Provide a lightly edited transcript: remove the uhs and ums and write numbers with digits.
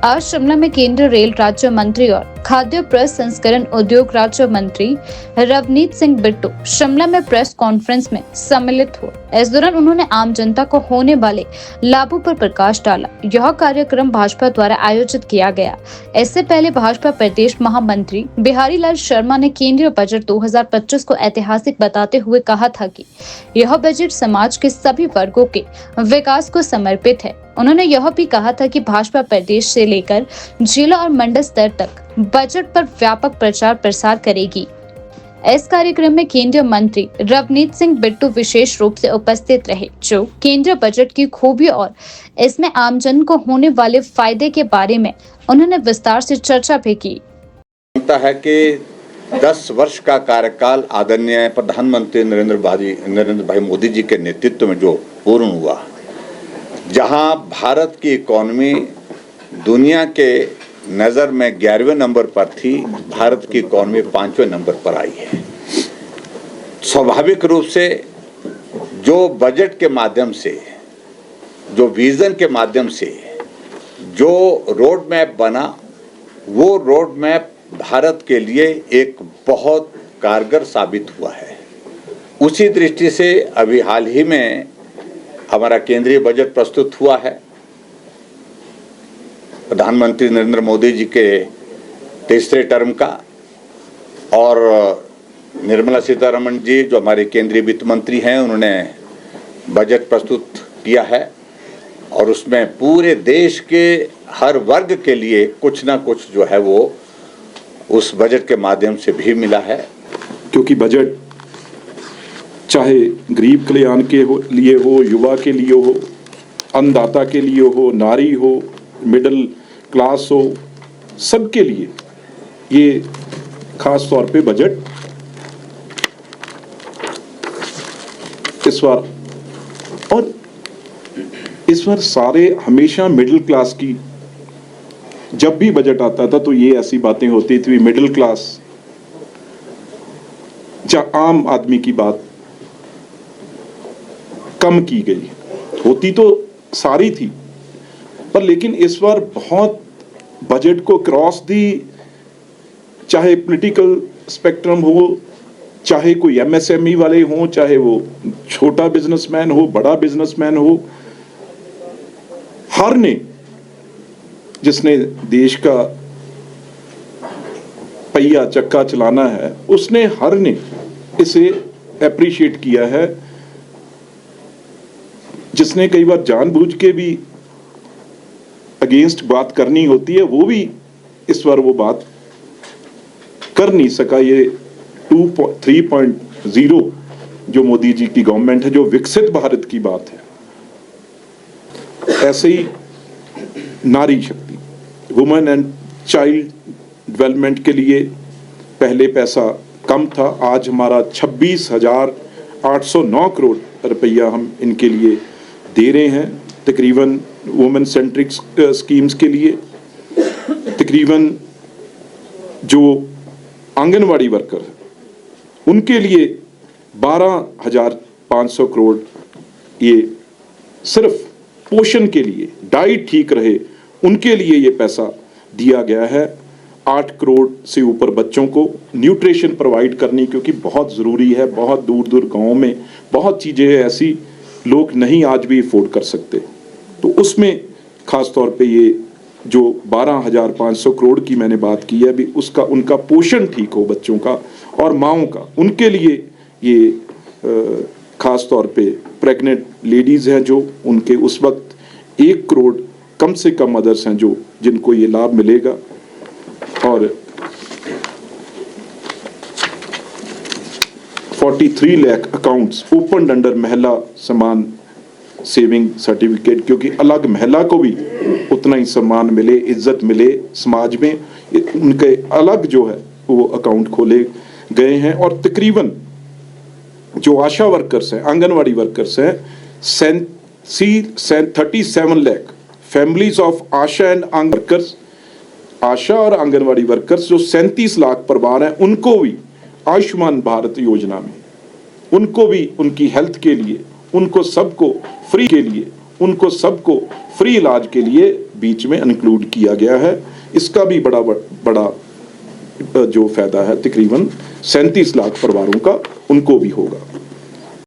आज शिमला में केंद्रीय रेल राज्य मंत्री और खाद्य प्रसंस्करण उद्योग राज्य मंत्री रवनीत सिंह बिट्टू शिमला में प्रेस कॉन्फ्रेंस में सम्मिलित हुए। इस दौरान उन्होंने आम जनता को होने वाले लाभों पर प्रकाश डाला। यह कार्यक्रम भाजपा द्वारा आयोजित किया गया। इससे पहले भाजपा प्रदेश महामंत्री बिहारी लाल शर्मा ने केंद्रीय बजट 2025 को ऐतिहासिक बताते हुए कहा था कि यह बजट समाज के सभी वर्गों के विकास को समर्पित है। उन्होंने यह भी कहा था कि भाजपा प्रदेश से लेकर जिला और मंडल स्तर तक बजट पर व्यापक प्रचार प्रसार करेगी। इस कार्यक्रम में केंद्रीय मंत्री रवनीत सिंह बिट्टू विशेष रूप से उपस्थित रहे, जो केंद्रीय बजट की खूबी और इसमें आमजन को होने वाले फायदे के बारे में उन्होंने विस्तार से चर्चा भी की। है कि 10 वर्ष का कार्यकाल आदरणीय प्रधानमंत्री नरेंद्र भाई मोदी जी के नेतृत्व में जो पूर्ण हुआ, जहां भारत की इकोनॉमी दुनिया के नज़र में 11वें नंबर पर थी, भारत की इकोनॉमी 5वें नंबर पर आई है। स्वाभाविक रूप से जो बजट के माध्यम से, जो विजन के माध्यम से जो रोड मैप बना, वो रोड मैप भारत के लिए एक बहुत कारगर साबित हुआ है। उसी दृष्टि से अभी हाल ही में हमारा केंद्रीय बजट प्रस्तुत हुआ है। प्रधानमंत्री नरेंद्र मोदी जी के तीसरे टर्म का, और निर्मला सीतारमण जी जो हमारे केंद्रीय वित्त मंत्री हैं, उन्होंने बजट प्रस्तुत किया है और उसमें पूरे देश के हर वर्ग के लिए कुछ ना कुछ जो है वो उस बजट के माध्यम से भी मिला है। क्योंकि बजट चाहे गरीब कल्याण के लिए हो, युवा के लिए हो, अन्नदाता के लिए हो, नारी हो, मिडिल क्लास हो, सबके लिए ये खास तौर पे बजट इस बार सारे हमेशा मिडिल क्लास की, जब भी बजट आता था तो ये ऐसी बातें होती थी, मिडिल क्लास या आम आदमी की बात कम की गई। होती तो सारी थी, पर लेकिन इस बार बहुत बजट को क्रॉस दी, चाहे पॉलिटिकल स्पेक्ट्रम हो, चाहे कोई एमएसएमई वाले हों, चाहे वो छोटा बिजनेसमैन हो, बड़ा बिजनेसमैन हो, हर ने, जिसने देश का पहिया चक्का चलाना है, उसने हर ने इसे एप्रिशिएट किया है। जिसने कई बार जानबूझ के भी अगेंस्ट बात करनी होती है, वो भी इस बार वो बात कर नहीं सका। ये 3.0 जो मोदी जी की गवर्नमेंट है, जो विकसित भारत की बात है, ऐसे ही नारी शक्ति, वुमेन एंड चाइल्ड डेवलपमेंट के लिए पहले पैसा कम था, आज हमारा 26,809 करोड़ रुपया हम इनके लिए दे रहे हैं। तकरीबन वुमेन सेंट्रिक स्कीम्स के लिए तकरीबन जो आंगनवाड़ी वर्कर है उनके लिए 12,500 करोड़, ये सिर्फ पोषण के लिए, डाइट ठीक रहे उनके लिए ये पैसा दिया गया है। 8 करोड़ से ऊपर बच्चों को न्यूट्रिशन प्रोवाइड करनी, क्योंकि बहुत ज़रूरी है। बहुत दूर दूर गाँव में बहुत चीज़ें ऐसी लोग नहीं आज भी अफोर्ड कर सकते, तो उसमें ख़ास तौर पे ये जो 12,500 करोड़ की मैंने बात की है, अभी उसका उनका पोषण ठीक हो बच्चों का और माँओं का, उनके लिए ये ख़ास तौर पे प्रेग्नेंट लेडीज़ हैं जो, उनके उस वक्त 1 करोड़ कम से कम मदर्स हैं जो जिनको ये लाभ मिलेगा। और 43 लाख अकाउंट्स ओपन अंडर महिला सम्मान सेविंग सर्टिफिकेट, क्योंकि अलग महिला को भी उतना ही सम्मान मिले, इज्जत मिले समाज में, उनके अलग जो है वो अकाउंट खोले गए हैं। और तकरीबन जो आशा वर्कर्स हैं, आंगनवाड़ी वर्कर्स हैं, 37 lakh families of ASHA and workers, ASHA और आंगनवाड़ी वर्कर्स जो 37 लाख परिवार हैं, उनको भी आयुष्मान भारत योजना में, उनको भी उनकी हेल्थ के लिए, उनको सबको फ्री के लिए, उनको सबको फ्री इलाज के लिए बीच में इंक्लूड किया गया है। इसका भी बड़ा जो फायदा है तकरीबन 37 लाख परिवारों का उनको भी होगा।